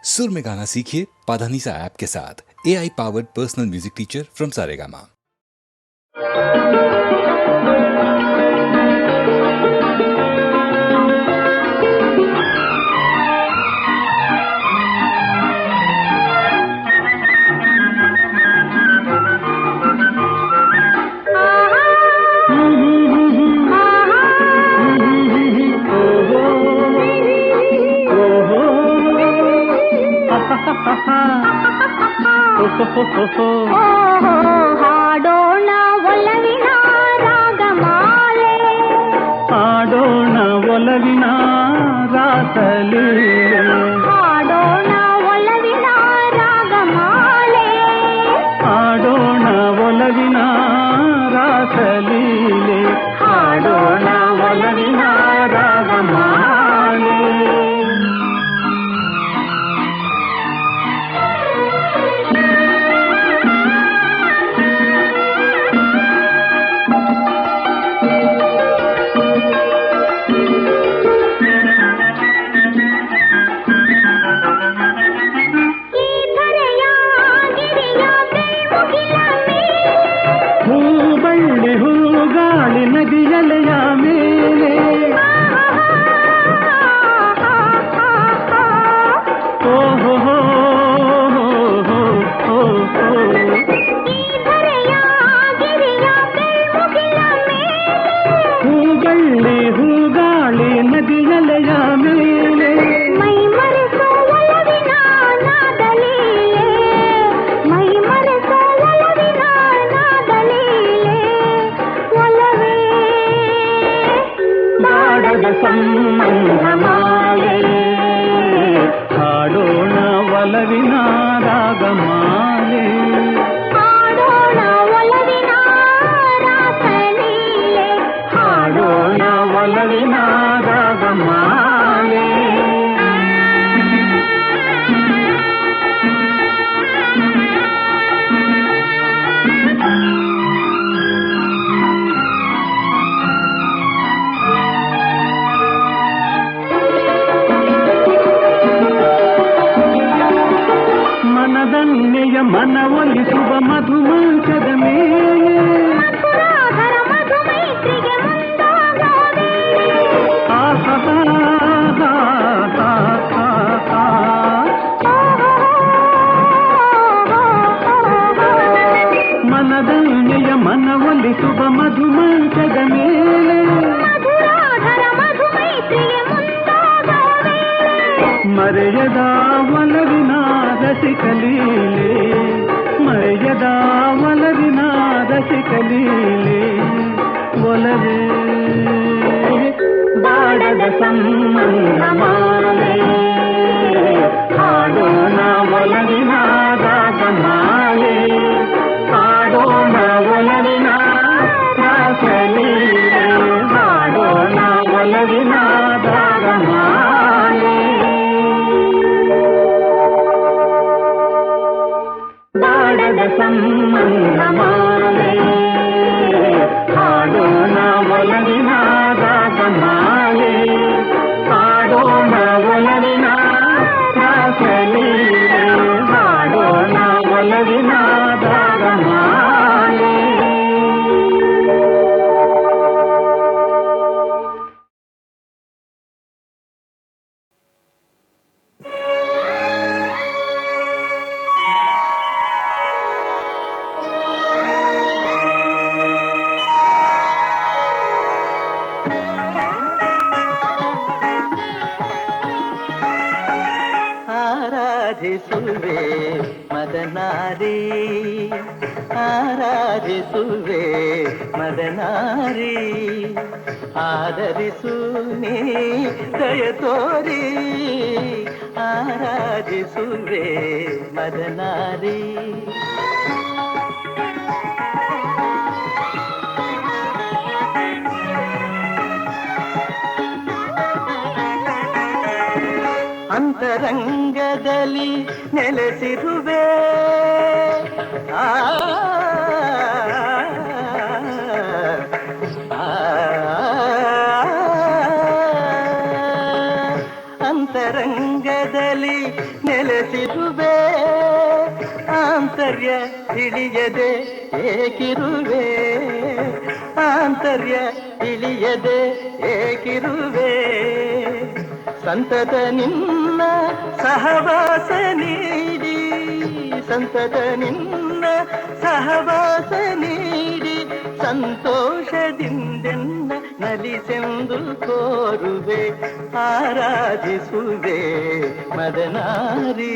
सुर में गाना सीखिए पाधानीसा ऐप के साथ। AI powered personal music teacher from Saregama. ಹಾಡೋಣ ಒಲವಿನ ರಾಗಮಾಲೆ, ಹಾಡೋಣ ಒಲವಿನ ರಾಸಲೀಲೆ, ಹಾಡೋಣ ಒಲವಿನ ರಾಗಮಾಲೆ, ಹಾಡೋಣ ಒಲವಿನ ರಾಸಲೀಲೆ, ಹಾಡೋಣ ಒಲವಿನ ರಾಗಮಾಲೆ. ಹೂಬಳ್ಳಿ ಹೂಗಾಳಿ ನದಿಯಲೆಯ ಮೇಲೆ, ಓಹೋ ಹೋ ಹೂಬಳ್ಳಿ ಹೂಗಾಳಿ ನದಿಯಲೆಯ ಮೇಲೆ, ಮೈ ಮರೆಸೋ ಒಲವಿನ ನಾದಲೀಲೆ, ಮೈ ಮರೆಸೋ ಒಲವಿನ ನಾದಲೀಲೆ, ಒಲವೇ ಬಾಡದ ಸಂಬಂಧ ಮಾಲೆ, ಹಾಡೋಣ ಒಲವಿನ ರಾಗಮಾಲೆ, ಹಾಡೋಣ ಒಲವಿನ ರಾಸಲೀಲೆ, ಹಾಡೋಣ ಒಲವಿನ ರಾಗಮಾಲೆ. ಮನದನ್ನೆಯ ಮನವೊಲಿಸುವ ಮಧುಮಂಚದ ಮೇಲೆ, ಮಧುರಾಧರ ಮಧುಮೈತ್ರಿಗೆ ಮುಂದಾಗೋವೆ, ಮನದನ್ನೆಯ ಮನವೊಲಿಸುವ ಮಧುಮಂಚದ ಮೇಲೆ, ಮಧುರಾಧರ ಮಧುಮೈತ್ರಿಗೆ ಮುಂದಾಗೋವೆ, ಮರೆಯದ ಒಲವಿನ ರಸಿಕಲೀಲೆ, ಮರೆಯದ ಒಲವಿನ ರಸಿಕಲೀಲೆ, ಒಲವೇ ಬಾಡದ ಸಂಬಂಧ ಮಾಲೆ, ಹಾಡೋಣ ಒಲವಿನ ರಾಗಮಾಲೆ, ಹಾಡೋಣ ಒಲವಿನ ರಾಸಲೀಲೆ, ಹಾಡೋಣ ಒಲವಿನ ರಾಗಮಾಲೆ. ಬಾಡದ ಸಂಬಂಧ ಮಾಲೆ, ಹಾಡೋಣ ಒಲವಿನ ರಾಗಮಾಲೆ, ಹಾಡೋಣ ಒಲವಿನ ರಾಸಲೀಲೆ, ಹಾಡೋಣ ಒಲವಿನ ರಾಗಮಾಲೆ. ಆರಾಧಿಸುವೆ ಮದನಾರಿ, ಆರಾಧಿಸುವೆ ಮದನಾರಿ, ಆದರಿಸು ನೀ ದಯ ತೋರಿ, ಆರಾಧಿಸುವೆ ಮದನಾರಿ. ಅಂತರಂಗದಲ್ಲಿ ನೆಲೆಸಿರುವೆ, ಅಂತರಂಗದಲ್ಲಿ ನೆಲೆಸಿರುವೆ ಆಂತರ್ಯ ತಿಳಿಯದೆ ಏಕಿರುವೆ ಆಂತರ್ಯ ತಿಳಿಯದೆ ಏಕಿರುವೆ ಸಂತತ ನಿನ್ನ ಸಹವಾಸ ನೀಡಿ ಸಂತತ ನಿನ್ನ ಸಹವಾಸ ನೀಡಿ ಸಂತೋಷದಿಂದೆನ್ನ ನಲಿಸೆಂದು ಕೋರುವೆ ಆರಾಧಿಸುವೆ ಮದನಾರಿ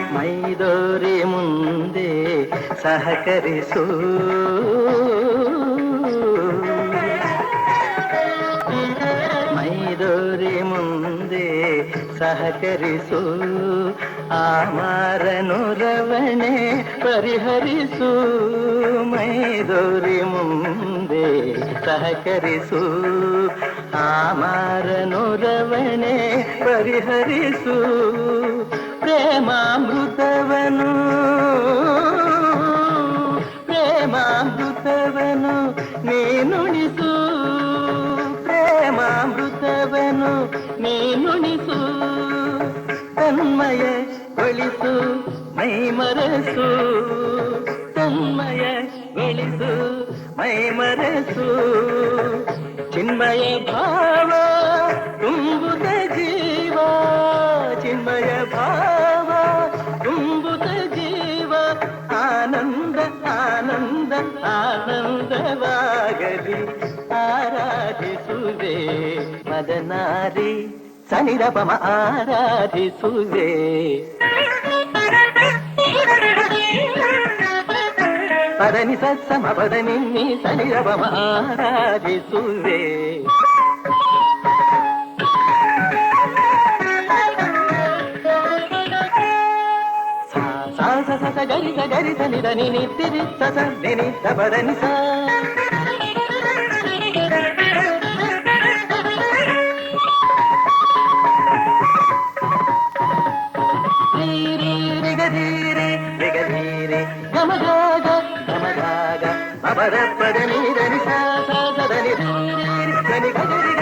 ಮೈದೋರಿ ಮುಂದೆ ಸಹಕರಿಸು ಮೈದೋರಿ ಮುಂದೆ ಸಹಕರಿಸು ಆಮಾರನುರವಣೆ ಪರಿಹರಿಸು ಮೈದೋರಿ ಮುಂದೆ ಸಹಕರಿಸು ಆಮಾರನುರವಣೆ ಪರಿಹರಿಸು ಪ್ರೇಮಾಮೃತವನು ಪ್ರೇಮಾಮೃತವನು ನೀನುಣಿಸು ಪ್ರೇಮಾಮೃತವನು ನೀನುಣಿಸು ತನ್ಮಯಗೊಳಿಸು ಮೈಮರೆಸು ತನ್ಮಯಗೊಳಿಸು ಮೈಮರೆಸು ಚಿನ್ಮಯ ಭಾವ ತುಂಬುತ್ತ ಜೀವ ಚಿನ್ಮಯ ಭಾವ ತುಂಬುತ್ತ ಜೀವ ಆನಂದ ಆನಂದ ಆನಂದವಾಗಲಿ ಆರಾಧಿಸುವೆ ಮದನಾರಿ ಸನಿರಪಮ ಆರಾಧಿಸುವೆ ಪದನಿ ಸಮ ಪದನಿ ಸನಿರಪಮ ಆರಾಧಿಸುವೆ ಗರಿಸ ಗರಿಸ ನಿದ ನಿನಿ ತಿರಿ ಸಸ ನಿನಿ ತಪದನಿ ಸ ರಿಗಧೀರೆ ರಿಗಧೀರೆ ಗಮಗಾಗ ಗಮಗಾಗ ಅಪರ ಪದ ನೀರನಿ ಸ ಸದನಿ ಧನಿ ಗರಿ ಗರಿ ಗರಿ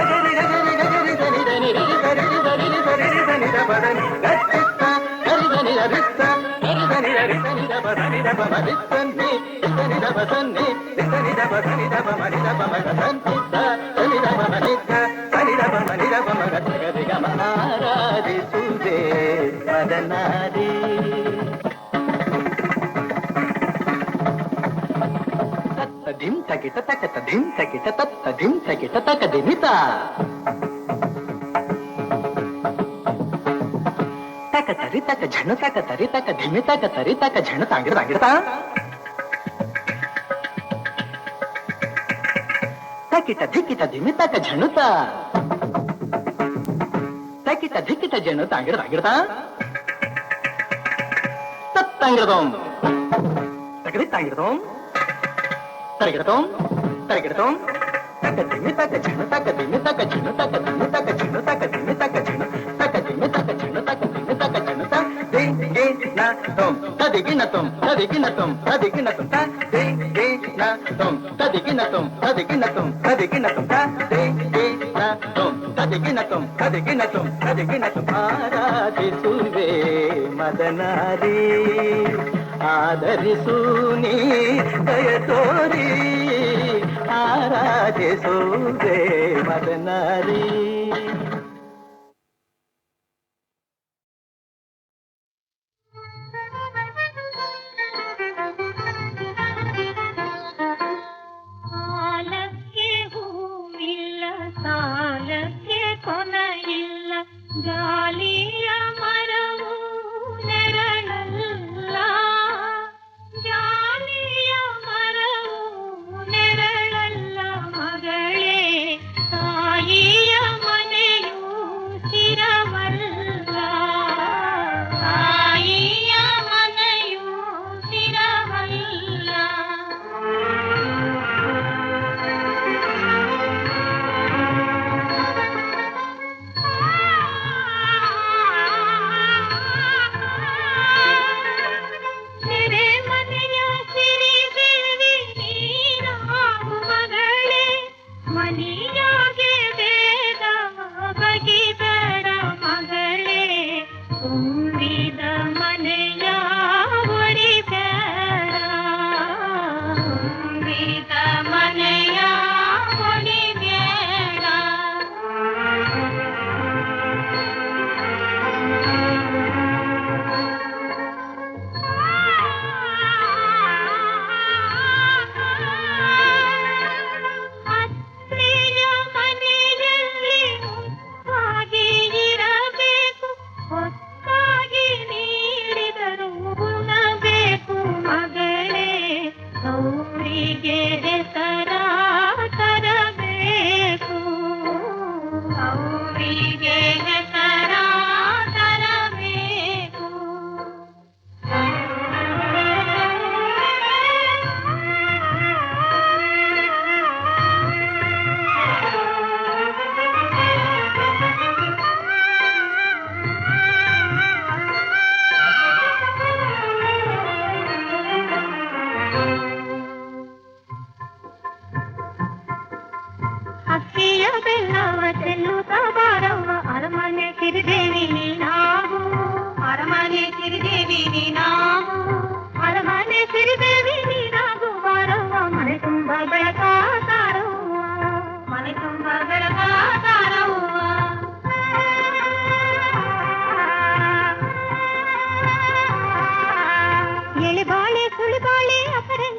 ಗರಿ ಧನಿ ಧನಿ ರಿ ಸರಿ ಸರಿ ಸರಿ ಧನಿ ತಪದನಿ ಗಟ್ಟಿತ್ತ ಗರಿ ಧನಿ ರಿತ್ತ ಗರಿ ಧನಿ ರಿ ಧನಿ ತಪದನಿ ತಪಮರಿತ್ತನ್ನಿ ಧನಿ ತಪಸನ್ನಿ ಧನಿ ತಪಸನಿ ತಪಮರಿ ತಪಮಗಸಂತಿತ್ತ ಧನಿ ತಪಮನಿತ್ತ ಧನಿ ತಪಮನಿ ತಪಮಗಸ ಗರಿ ಗಮ ಆರಾಧಿಸುವೆ ಮದನಾರಿ ಧಿಂ ತಕಿಟ ತಕತ ಧಿಂ ತಕಿಟ ತತ್ತ ಧಿಂ ತಕಿಟ ತಕ ದಿಮಿತ ತಕ ತರಿ ತಕ ಝಣ ತಕ ತರಿ ತಕ ಧಿಮಿ ತಕ ತರಿ ತಕ ಝಣ ತಾಂಗಿಡ ತಾಂಗಿಡತ ತಕಿಟ ಧಿಕಿಟ ಧಿಮಿ ತಕ ಝಣುತ ತಕಿಟ ಧಿಕಿಟ ಝಣ ತಾಂಗಿಡ ತಾಂಗಿಡತ ತತ್ತಂಗಿಡದೋಂ ತಕದಿ ತಾಂಗಿಡದೋಂ ತರಗಿಡತೋಂ ತರಗಿಡತೋಂ ತಕ ದಿಮಿ ತಕ ಝಣ ತಕ ದಿಮಿ ತಕ ಝಣ ತಕ ದಿಮಿ ತಕ ಝಣ ತಕ ದಿಮಿ ತಕ ಝಣ ತಕ ದಿಮಿ ತಕ ಝಣ ತಕ ದಿಮಿ ತಕ ಝಣ ತ ದೇ ಗೆ ನ ತೋಂ ತದಿಗಿನ ತೋಂ ತದಿಗಿನ ತೋಂ ತದಿಗಿನ ತೋಂ ತ ದೇ ಗೆ ನ ತೋಂ ತದಿಗಿನ ತೋಂ ತದಿಗಿನ ತೋಂ ತದಿಗಿನ ತೋಂ ತ ದೇ ಗೆ ನ ತೋಂ ತದಿಗಿನ ತೋಂ ತದಿಗಿನ ತೋಂ ತದಿಗಿನ ತೋಂ ಆರಾಧಿಸುವೆ ಮದನಾರಿ ಆದರಿಸು ನೀ ದಯ ತೋರಿ ಆರಾಧಿಸುವೆ ಮದನಾರಿ ಸಾಲಕ್ಕೆ ಹೂವಿಲ್ಲ ಸಾಲಕ್ಕೆ ಕೊನೆಯಿಲ್ಲ ಗಾಳಿಯ ಮರವು ನೆರಳಲ್ಲ ಜಾಲಿಯ ಮರವು ನೆರಳಲ್ಲ ಮಗಳೇ ತಾಯಿಯ ಮನೆಗೆ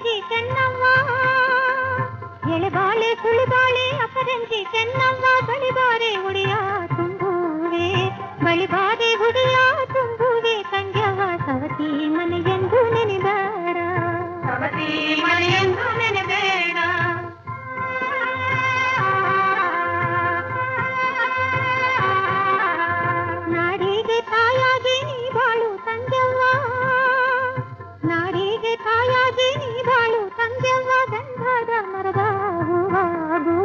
ಅಪರಂಜಿ ಚೆನ್ನವ್ವ ಎಳೆಬಾಳೆ ಸುಳಿಬಾಳೆ ಅಪರಂಜಿ ಚೆನ್ನವ್ವ ಬಳಿಬಾರೆ ಹುಡಿಯ ತುಂಬುವೆ ಬಳಿಬಾರೆ ಹುಡಿಯ ತುಂಬುವೆ ತಂಗ್ಯವ ಸವತಿ ಮನೆಯೆಂದು ನೆನೆಬೇಡ ಸವತಿ ಮನೆಯೆಂದು ನೆನೆಬೇಡ ನಾಡಿಗೆ ತಾಯಾಗಿ ನೀ ಬಾಳು ತಂಗ್ಯವ್ವ ನಾಡಿಗೆ ತಾಯಾಗಿ ನೀ ಬಾಳು ತಂಗ್ಯವ್ವ ಗಂಧದ ಮರದ ಹೂವಾಗು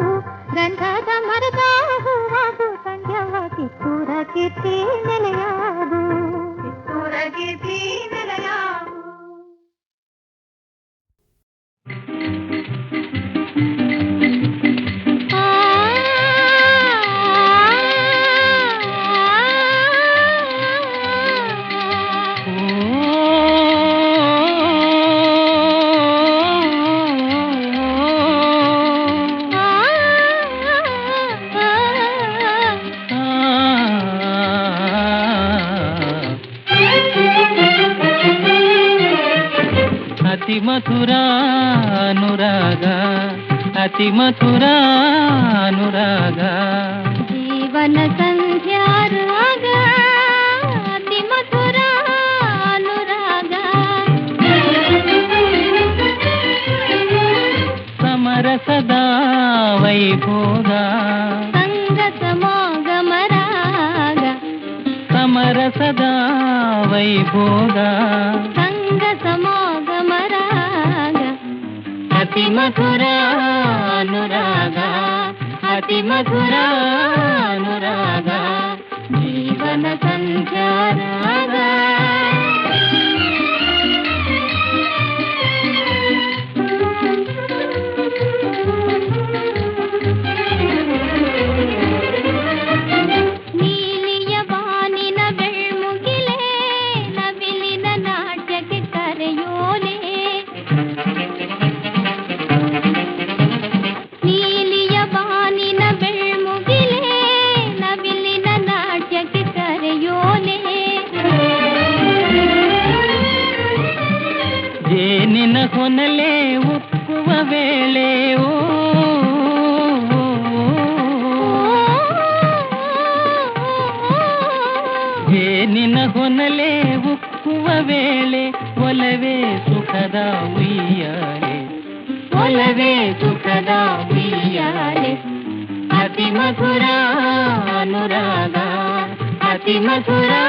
ಗಂಧದ ಮರದ ಹೂವಾಗು ತಂಗ್ಯವ್ವ ಕಿತ್ತೂರ ಕೀರ್ತಿ ನೆಲೆಯಾಗು ಕಿತ್ತೂರ ಕೀರ್ತಿ ನೆಲೆಯಾಗು ಅತಿ ಮಧುರಾನುರಾಗ ಅತಿ ಮಧುರಾನುರಾಗ ಜೀವನ ಸಂಧ್ಯಾರಾಗ ಅತಿ ಮಧುರಾನುರಾಗ ಸಮರಸದ ವೈಭೋಗ ಸಂಗ ಸಮಾಗಮರಾಗ ಸಮರಸದ ವೈಭೋಗ ಸಂಗ ಸಮಾಗಮರಾಗ ಅತಿ ಮಧುರಾನುರಾಗ ಅತಿ ಮಧುರಾನುರಾಗ ಜೀವನ ಸಂಧ್ಯಾರಾಗ ನೀಲಿಯ ಬಾನಿನ ಬೆಳ್ಮುಗಿಲೆ ನವಿಲಿನ ನಾಟ್ಯಕ್ಕೆ ಕರೆಯೋಲೆ ನೀಲಿಯ ಬಾನಿನ ಬೆಳ್ಮುಗಿಲೆ ನವಿಲಿನ ನಾಟ್ಯಕ್ಕೆ ಕರೆಯೋಲೆ ಜೇನಿನ ಹೊನಲೆ ಉಕ್ಕುವ ವೇಳೆ ಓ ಜೇನಿನ ಹೊನಲೆ ಉಕ್ಕುವ ವೇಳೆ ಒಲವೇ ಸುಖದ ಉಯ್ಯಾಲೆ ಒಲವೇ ಸುಖದ ಉಯ್ಯಾಲೆ ಅತಿ ಮಧುರಾನುರಾಗ ಅತಿ ಮಧುರಾನುರಾಗ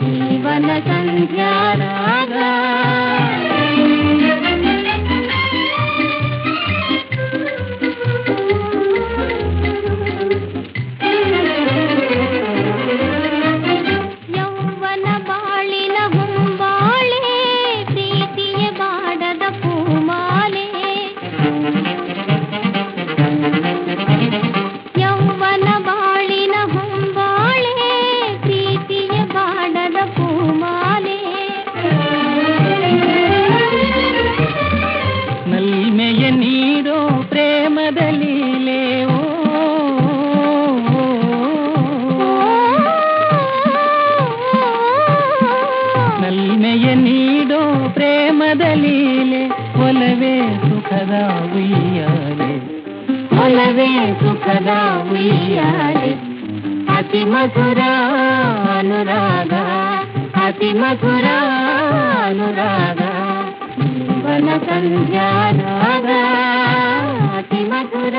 ಜೀವನ ಸಂಧ್ಯಾರಾಗ ಯೌವನ ಬಾಳಿನ ಹುಂಬಾಳೆ ಪ್ರೀತಿಯ ಬಾಡದ ಪೂಮಾಲೆ ಯೌವನ ಬಾಳಿನ ಹುಂಬಾಳೆ ಪ್ರೀತಿಯ ಬಾಡದ ಪೂಮಾಲೆ ನಲ್ಮೆಯ ನೀಡೋ ಪ್ರೇಮದ ಲೀಲೆ ಓ ನಲ್ಮೆಯ ನೀಡೋ ಪ್ರೇಮದ ಲೀಲೆ ಒಲವೇ ಸುಖದ ಉಯ್ಯಾಲೆ ಒಲವೇ ಸುಖದ ಉಯ್ಯಾಲೆ ಅತಿ ಮಧುರಾನುರಾಗ ಅತಿ ಮಧುರಾನುರಾಗ ಜೀವನ ಸಂಧ್ಯಾರಾಗ ಅತಿ ಮಧುರ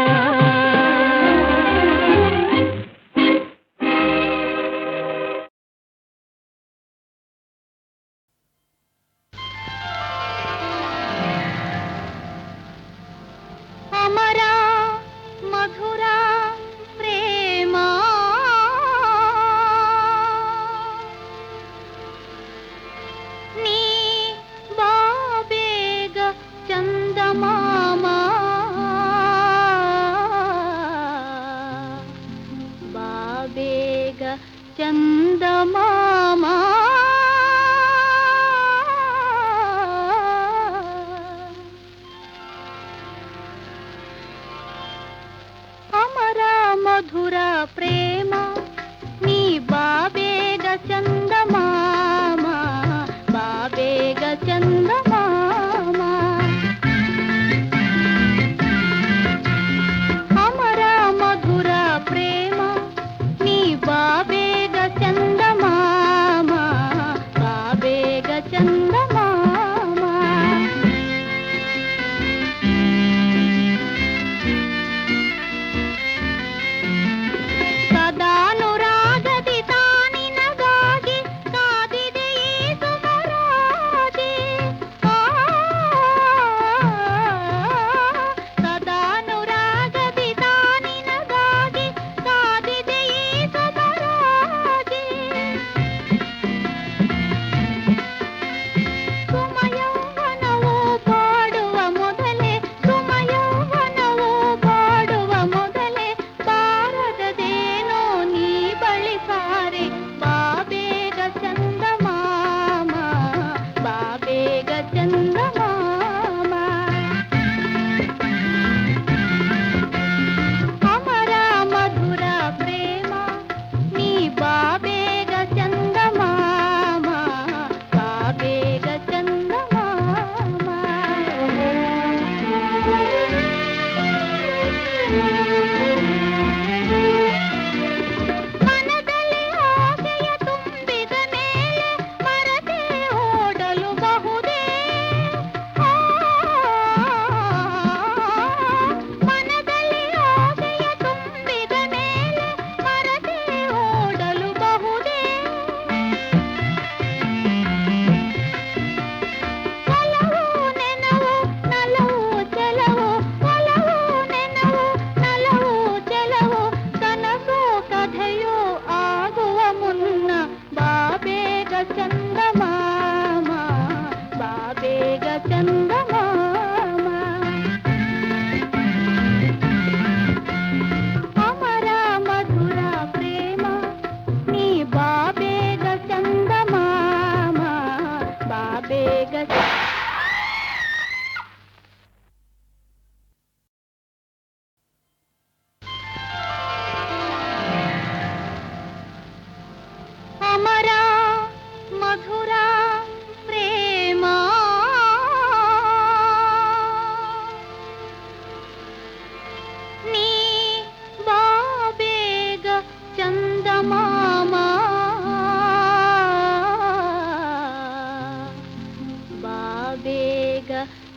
ಅಮರ ಮಧುರ ಪ್ರೇಮ ನೀ ಬಾಬೇಗ ಚಂದಮಾಮ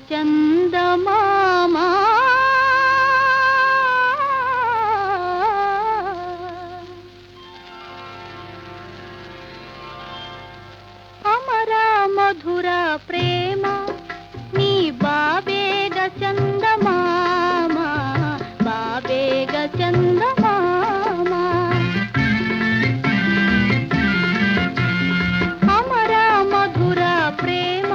ಚಂದಮಾಮ ಅಮರ ಮಧುರ ಪ್ರೇಮ ನೀ ಬಾಬೇಗ ಚಂದಮಾಮ ಬಾಬೇಗ ಚಂದಮಾಮ ಅಮರ ಮಧುರ ಪ್ರೇಮ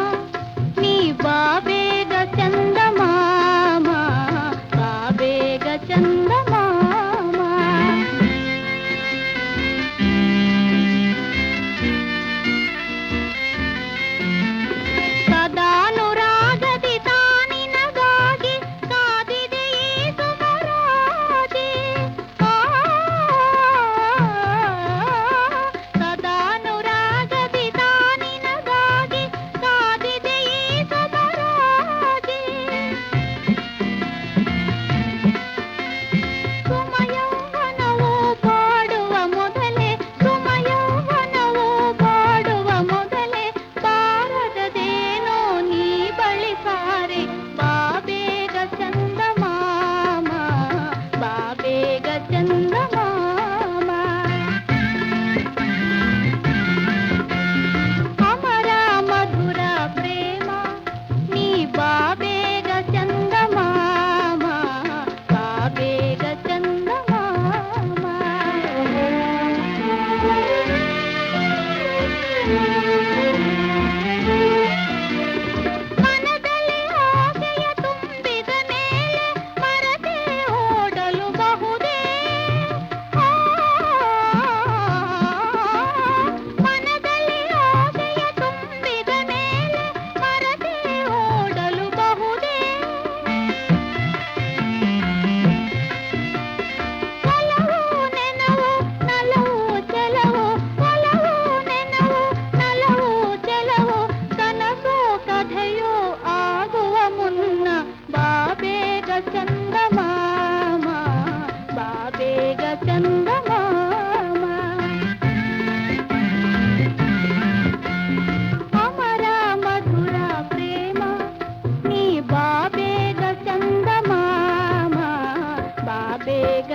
ನೀ ಬಾಬೇಗ ಚಂದಮಾಮ ಬಾಬೇಗ ಚಂದಮಾಮ ಸದಾನುರಾಗದಿ ತಾನಿನಗಾಗಿ ಕಾದಿದೆ ಈ ಸುಮರಾಜಿ ಸದಾನುರಾಗದಿ ತಾನಿನಗಾಗಿ ಕಾದಿದೆ ಈ ಸುಮರಾಜಿ ಸುಮಯೌವನವು ಬಾಡುವ ಮೊದಲೇ ಸುಮಯೌವನವು ಬಾಡುವ ಮೊದಲೇ ಬಾರದದೇನೋ ನೀ ಬಳಿಸಾರೆ ಬಾಬೇಗ ಚಂದಮಾಮ ಬಾಬೇಗ ಚಂದಮಾಮ ಅಮರ ಮಧುರ ಪ್ರೇಮ ನೀ ಬಾಬೇಗ ಚಂದಮಾಮ ಬಾಬೇಗ ಮನದಲ್ಲಿ ಆಸೆಯ ತುಂಬಿದ ಮೇಲೆ ಮರತೆ ಓಡಲು ಬಹುದೇ ಮನದಲ್ಲಿ ಆಸೆಯ ತುಂಬಿದ ಮೇಲೆ ಮರತೆ ಓಡಲು ಬಹುದೇ ಒಲವು ನೆನವು ನಲವು ಚೆಲವು ಒಲವು ನೆನವು ನಲವು ಚೆಲವು ಕನಸು ಕಥೆಯೋ ಆಗುವ ಮುನ್ನ ಬಾಬೇಗ ಚಂದಮಾಮ ಬಾಬೇಗ ಚಂದಮಾಮ ಅಮರ ಮಧುರ ಪ್ರೇಮ ನೀ ಬಾಬೇಗ ಚಂದಮಾಮ ಬಾಬೇಗ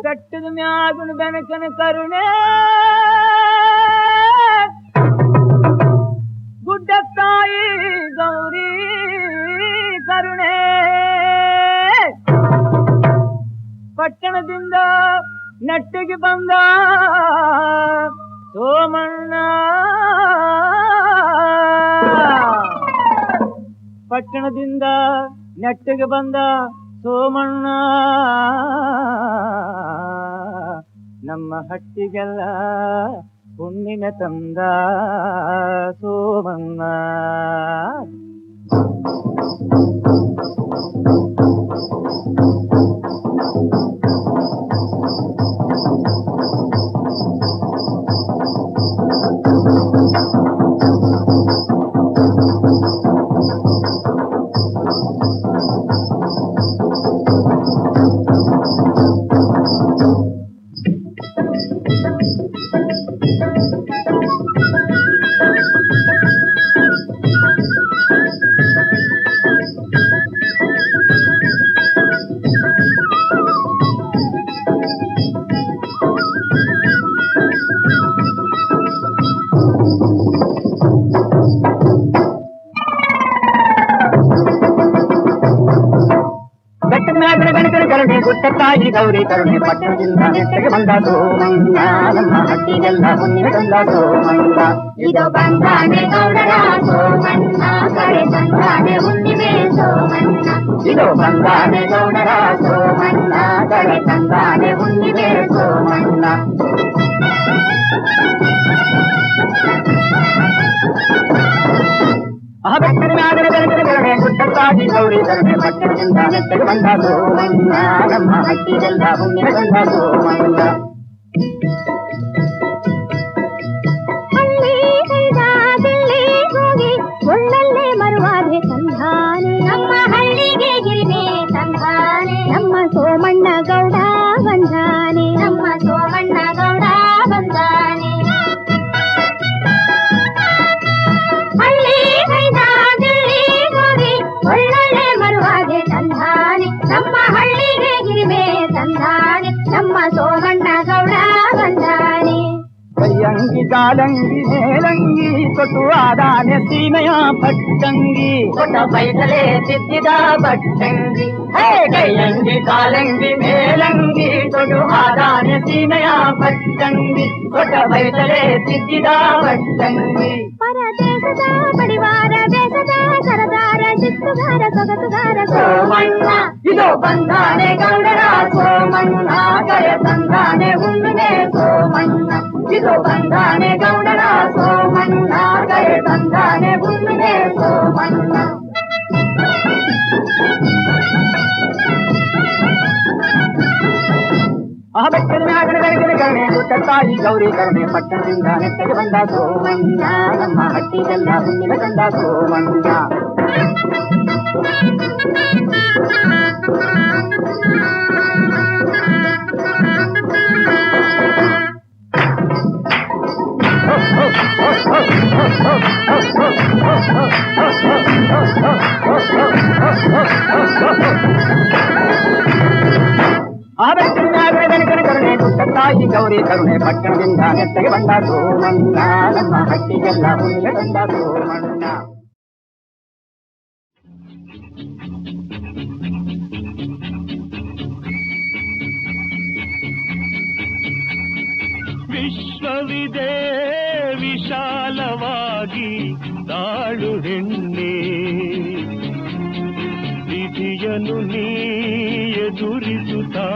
ಕಟ್ಟದ ಮ್ಯಾಗುನ ಬೆನಕನ ಕರುಣೆ ಗುಡ್ಡ ತಾಯಿ ಗೌರಿ ಕರುಣೆ ಪಟ್ಟಣದಿಂದ ನೆಟ್ಟಿಗೆ ಬಂದ ಸೋಮಣ್ಣ ಪಟ್ಟಣದಿಂದ ನೆಟ್ಟಿಗೆ ಬಂದ ಸೋಮಣ್ಣ ನಮ್ಮ ಹಟ್ಟಿಗೆಲ್ಲ ಹುಣ್ಣಿನ ತಂದ ಸೋಮಣ್ಣ ಕರುಣೆ ಗುಟ್ಟ ತಾಯಿ ಗೌರಿ ಕರುಣೆ ಪಟ್ಟಣದಿಂದ ನೆಟ್ಟಗೆ ಬಂದ ಸೋಮಣ್ಣ ನಮ್ಮ ಹಟ್ಟಿಗೆಲ್ಲ ಹುಣ್ಣಿಮೆ ತಂದ ಸೋಮಣ್ಣ ಇದು ಬಂದಾನೆ ಗೌಡರ ಸೋಮಣ್ಣ ಕಡೆ ಬಂದಾನೆ ಹುಣ್ಣಿಮೆ ಸೋಮಣ್ಣ ಇದು ಬಂದಾನೆ ಗೌಡರ ಸೋಮಣ್ಣ ಕಡೆ ತಂದಾನೆ ಹುಣ್ಣಿಮೆ ಸೋಮಣ್ಣ ಬೆಟ್ಟದ ಮ್ಯಾಗನ ಬೆಳಕಿನ ಕರುಣೆ ಗುಟ್ಟ ತಾಯಿ ಗೌರಿ ಕರುಣೆ ಪಟ್ಟಣದಿಂದ ನೆಟ್ಟಗೆ ಬಂದ ಸೋಮಣ್ಣ ನಮ್ಮ ಹಟ್ಟಿಗೆಲ್ಲ ಹುಣ್ಣಿಮೆ ತಂದ ಸೋಮಣ್ಣ ಹೋಗಿ ಒಳ್ಳಲ್ಲೇ ಮರುವಾದೆ ಸಂಧಾನೆ ನಮ್ಮ ಹಳ್ಳಿಗೆ ಗಿರಿಮೆ ಕಾಲಂಗಿ ಮೇಲಂಗಿ ತೊಟ್ಟು ಆದಾನೆ ಸೀಮೆಯ ಪಟ್ಟಂಗಿ ಕೊಟ್ಟ ಬೈತಲೆ ತಿದ್ದಿದ ಬಟ್ಟಂಗಿ ಕೈಯಂಗಿ ಕಾಲಂಗಿ ಮೇಲಂಗಿ ತೊಟ್ಟು ಆದಾನೆ ಸೀಮೆಯ ಪಟ್ಟಂಗಿ ಕೊಟ್ಟ ಬೈತಲೆ ತಿದ್ದಿದ ಪಟ್ಟಂಗಿ ಪರದೇಶದ ಬಡಿವಾರ ದೇಶದ ಸರದಾರ ಶಿಸ್ತುಗಾರ ಸೊಗಸುಗಾರ ಸೋಮಣ್ಣ ಇದು ಬಂದಾನೆ ಗೌಡರ ಸೋಮಣ್ಣ ಕರೆ ತಂದಾನೆ ಹುಣ್ಣಿಮೆ ಸೋಮಣ್ಣ ಇದು ಬಂದಾನೆ ಗೌಡರ ಸೋಮಣ್ಣ ಕರೆ ತಂದಾನೆ ಹುಣ್ಣಿಮೆ ಸೋಮಣ್ಣ ಆ ಬೆಟ್ಟದ ಮ್ಯಾಗಣ ಬೆಳಗಿನ ಕರುಣೆ ಗುಡ್ಡ ತಾಯಿ ಗೌರಿ ಕರುಣೆ ಪಟ್ಟಣದಿಂದ ನೆಟ್ಟಗೆ ಬಂದ ಸೋಮಣ್ಣ ನಮ್ಮ ಹಟ್ಟಿಗೆಲ್ಲ ಹುಣ್ಣಿಮೆ ತಂದ ಸೋಮಣ್ಣ ಆ ಬೆಟ್ಟದ ಮ್ಯಾಗಣ ಬೆಳಗಿನ ಕರುಣೆ ಗುಡ್ಡ ತಾಯಿ ಗೌರಿ ಕರುಣೆ ಪಟ್ಟಣದಿಂದ ನೆಟ್ಟಗೆ ಬಂದ ಸೋಮಣ್ಣ ನಮ್ಮ ಹಟ್ಟಿಗೆಲ್ಲ ಹುಣ್ಣಿಮೆ ತಂದ ಸೋಮಣ್ಣ ವಿಶ್ವವಿದೆ ವಿಶಾಲವಾಗಿ ತಾಳು ಹೆಣ್ಣೆ ವಿಧಿಯನ್ನು ನೀ ಎದುರಿಸುತ್ತಾ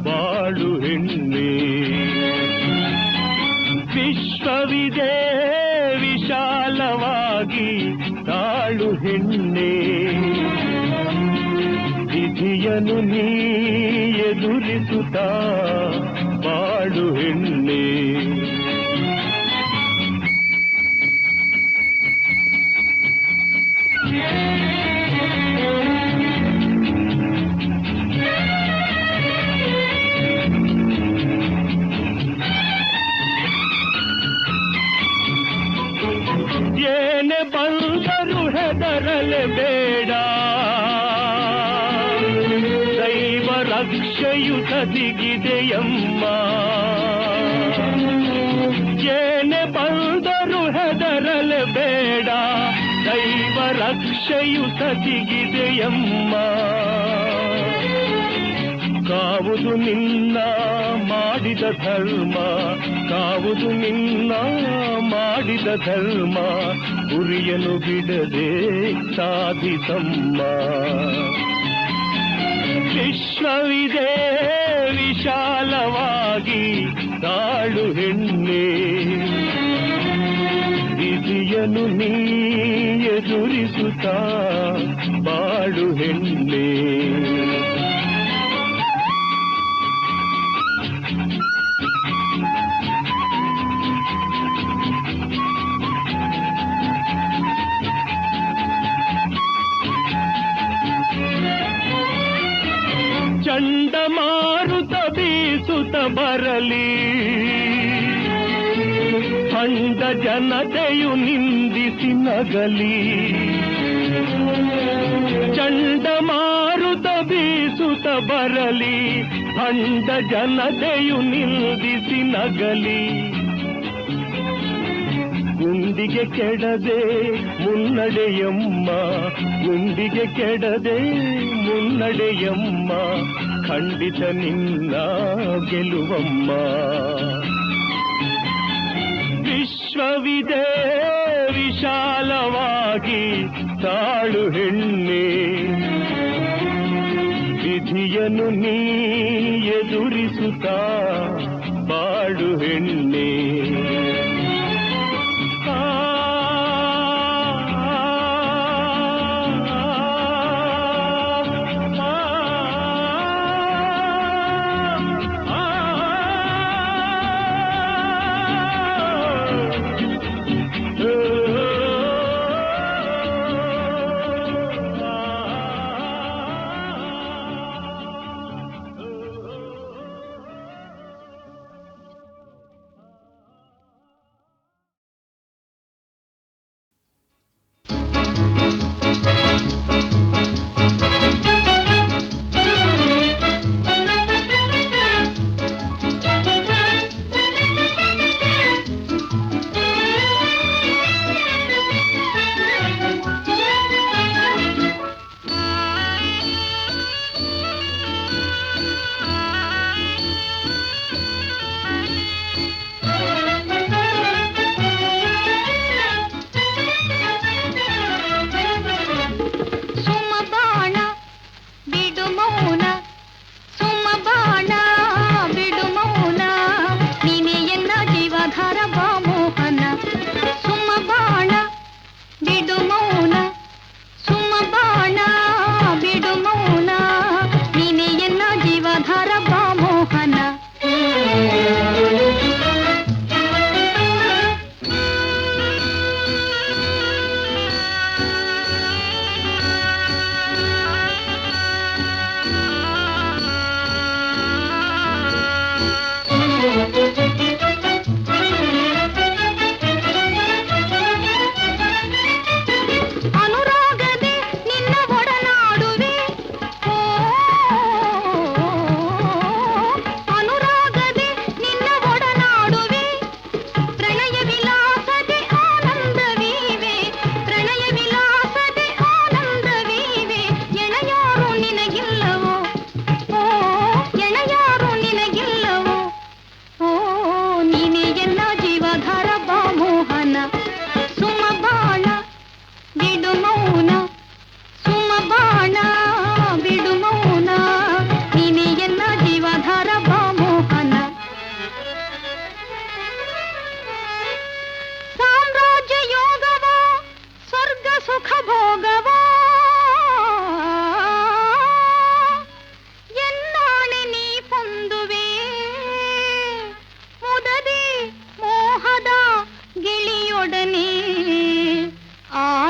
ಬಾಳು ಹೆಣ್ಣೆ ವಿಶ್ವವಿದೆ ವಿಶಾಲವಾಗಿ ತಾಳು ಹೆಣ್ಣೆ ವಿಧಿಯನ್ನು ನೀ ಎದುರಿಸುತ್ತಾ ಬಾಳು ಹೆಣ್ಣೆ ಏನೆ ಬಂದರು ಹೆದರಲೆ ಬೇಡ ದೈವ ರಕ್ಷೆಯು ಕದಿಗಿದೆಯಮ್ಮ ಏನೆ ಬಂದರು ಹೆದರಲೆ ಬೇಡ ದೈವ ರಕ್ಷೆಯು ಕದಿಗಿದೆಯಮ್ಮ ಕಾವುದು ನಿನ್ನ ಮಾಡಿದ ಧರ್ಮ ಕಾವುದು ನಿನ್ನ ಮಾಡಿದ ಧರ್ಮ ಗುರಿಯನ್ನು ಬಿಡದೆ ಸಾಧಿಸಮ್ಮ ವಿಶ್ವವಿದೆ ವಿಶಾಲವಾಗಿ ತಾಳು ಹೆಣ್ಣೆ ವಿಧಿಯನ್ನು ನೀ ಎದುರಿಸುತ್ತಾ ಬಾಳು ಹೆಣ್ಣೆ ಚಂಡಮಾರುತ ಬೀಸುತ್ತ ಬರಲಿ ಅಂಡ ಜನತೆಯು ನಿಂದಿಸಿ ನಗಲಿ ಚಂಡಮಾರುತ ಬೀಸುತ್ತ ಬರಲಿ ಅಂಡ ಜನತೆಯು ನಿಂದಿಸಿ ನಗಲಿ ಗುಂಡಿಗೆ ಕೆಡದೆ ಮುನ್ನಡೆಯಮ್ಮ ಗುಂಡಿಗೆ ಕೆಡದೆ ಮುನ್ನಡೆಯಮ್ಮ ಖಂಡಿತ ನಿನ್ನ ಗೆಲುವಮ್ಮ ವಿಶ್ವವಿದೆ ವಿಶಾಲವಾಗಿ ತಾಳು ಹೆಣ್ಣೆ ವಿಧಿಯನ್ನು ನೀ ಎದುರಿಸುತ್ತಾ ಬಾಳು ಹೆಣ್ಣೆ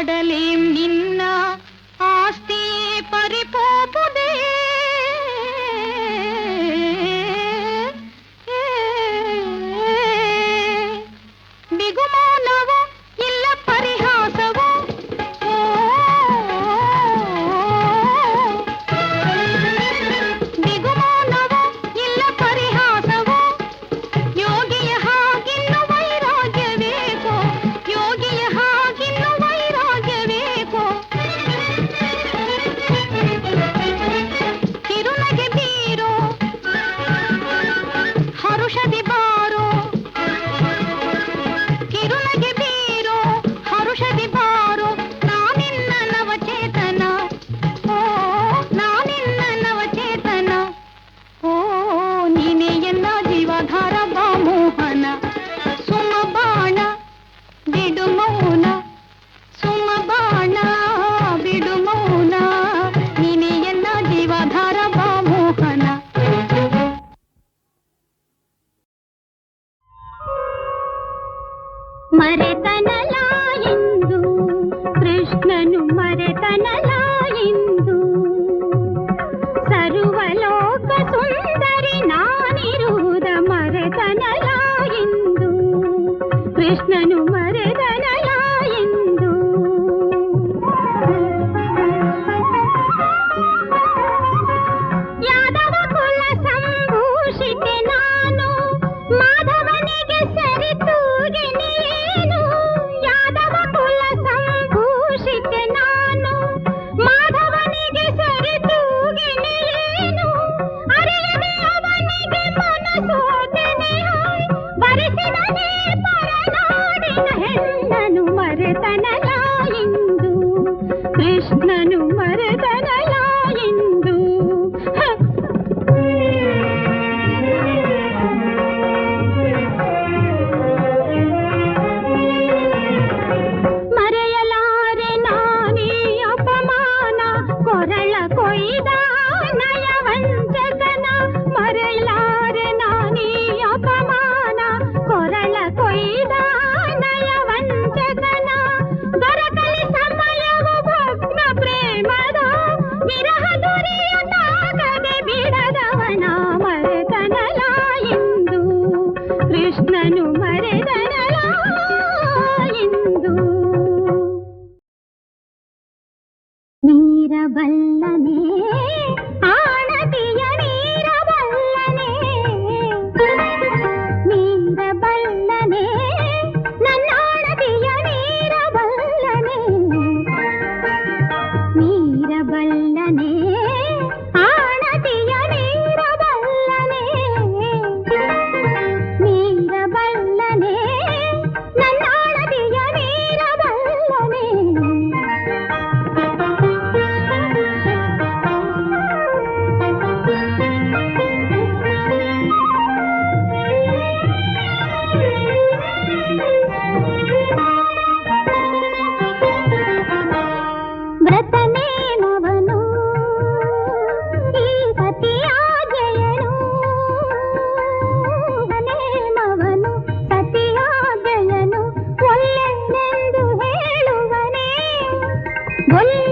ಆಡಲೇಂ ನಿನ್ನ ಆಸ್ತಿಯೇ ಪರಿಪೋಪುದೇ ಬಿಗುಮಾನವೋ ಇಲ್ಲ ಪರಿಹಾಸವೋ ಬಿಗುಮಾನವೋ ಇಲ್ಲ ಪರಿಹಾಸವೋ ಯೋಗಿಯ ಹಾಗಿನ್ನು ವೈರಾಗ್ಯವೇಕೋ ಯೋಗಿಯ ಹಾಗಿನ್ನು ವೈರಾಗ್ಯವೇಕೋ ಕಿರುನಗೆ ಬೀರೋ ಹರುಷದಿ ಬಾರೋ ಕಿರುನಗೆ ಬೀರೋ ಹರುಷದಿ ಬಾರೋ ನಾನಿನ್ನ ನವಚೇತನ ಓ ನಾನಿನ್ನ ನವಚೇತನ ಓ ನೀನೇ ಎನ್ನ ಜೀವಧಾರ ಬಾಮೋಹನ ಸುಮ ಬಾಣ ಬಿಡು ಮೌನ ಸುಮ ಬಾಣ ಬಿಡು ಮೌನ ನೀನೇ ಎನ್ನ ಜೀವಧಾರ ಬಾಮೋಹನ ಮರೆತನಲ ಇಂದು ಕೃಷ್ಣನು ಮರೆತನಲ ಇಂದು ಸರ್ವಲೋಕ ಸುಂದರಿ ನಾನಿರುವುದ ಮರೆತನಲ ಇಂದು ಕೃಷ್ಣನು ಮರೆತನಲ ಇಂದು ಯಾದವ ಕುಲ ಸಂಭೂಷಿತೆ ನಾನು ಮಾಧವನಿಗೆ ಸರಿತೂಗಿ ನೀನು ಯಾದವ ಕುಲ ಸಂಭೂಷಿತೆ ನಾನು ಮಾಧವನಿಗೆ ಸರಿತೂಗಿ ನೀನು ಅರಿಯದೆ ಅವನಿಗೆ ಮನಸೋದನೆ ಬರೆಸಿದನೆ ಪರನಾಡಿನ ಹೆಣ್ಣನು ಮರೆತನಲ ಇಂದು ಕೃಷ್ಣನು ಮರೆತನಲ ಇಂದು ಮರೆಯಲಾರೆ ನಾನೀ ಅಪಮಾನ ಕೊರಳ ಕೊಯ್ದ ನಯವಂಚಕನ ಮರೆಯಲಾರೆ ನಾನೀ ಅಪಮಾನ ಕೊರಳ ಕೊಯ್ದ ನಯವಂಚಕನ ದೊರಕಲಿ ಸಮಯವು ಭಗ್ನ ಪ್ರೇಮದ ವಿರಹ ದುರಿಯುತ್ತಾಗದೆ ಬಿಡದವನ ಮರೆತನಲ ಇಂದು ಕೃಷ್ಣನು ಮರೆತನಲ ಇಂದು ನೀರಬಲ್ಲನೆ ಆಣತಿಯ ನೀರಬಲ್ಲನೆ ನೀರಬಲ್ಲನೆ ನನ್ನಾಣತಿಯ ನೀರಬಲ್ಲನೆ ನೀರಬಲ್ಲನೆ ಆಣತಿಯ ನೀರಬಲ್ಲನೆ ನೀರಬಲ್ಲನೆ ನನ್ನಾಣತಿಯ ನೀರಬಲ್ಲನೆ ವ್ರತನೇಮವನು ಈ ಸತಿಯಾಜಯನು ನೇಮವನು ಸತಿಯಾಜಯನು ಒಲ್ಲೆನೆಂದು ಹೇಳುವನೇ ಒಲ್ಲೆ